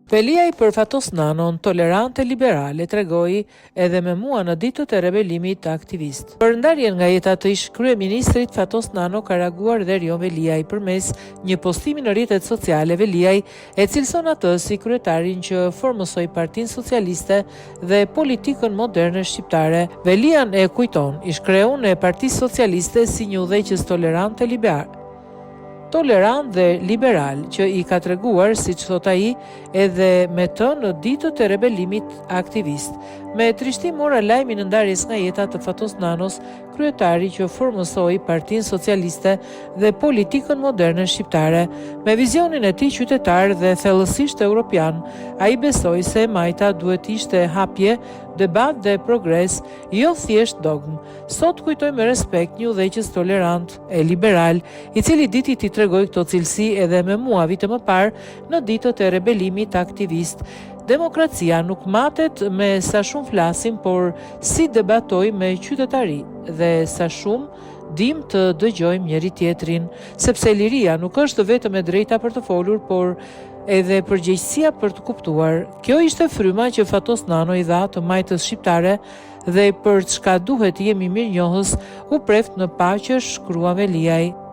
Veliaj për Fatos Nanon, tolerante liberale, tregoi edhe me mua në ditët e rebelimit të aktivist. Për ndarjen nga jeta të ish kryeministrit, Fatos Nano ka reaguar dhe Rion Veliaj përmes një postimi në rrjetet sociale. Veliaj e cilëson atë si kryetarin që formosoi Partinë Socialiste dhe politikën moderne shqiptare. Velian e kujton ish kreun e Partisë Socialiste si një udhëheqës tolerant dhe liberal që i ka treguar, siç thot ai, edhe me të në ditët e rebelimit aktivist. Me trishtim mora lajmin e ndarjes nga jeta të Fatos Nanos, kryetari që formosoi Partinë Socialiste dhe politikën moderne shqiptare. Me vizionin e tij qytetar dhe thellësisht europian, ai besoi se majta duhet ishte hapje, debat dhe progres, jo thjesht dogm. Sot kujtoj me respekt një udhëheqës tolerant e liberal, i cili ditit i tregoi këto cilësi edhe me mua vite më parë në ditët e rebelimit aktivist. Demokracia nuk matet me sa shumë flasim, por si debatoj me qytetari dhe sa shumë dim të dëgjojmë njëri tjetrin, sepse liria nuk është vetëm e drejta për të folur, por edhe përgjegjësia për të kuptuar. Kjo ishte fryma që Fatos Nano i dha të majtës shqiptare dhe për çka duhet jemi mirënjohës u preft në paqe, shkrua Veliaj.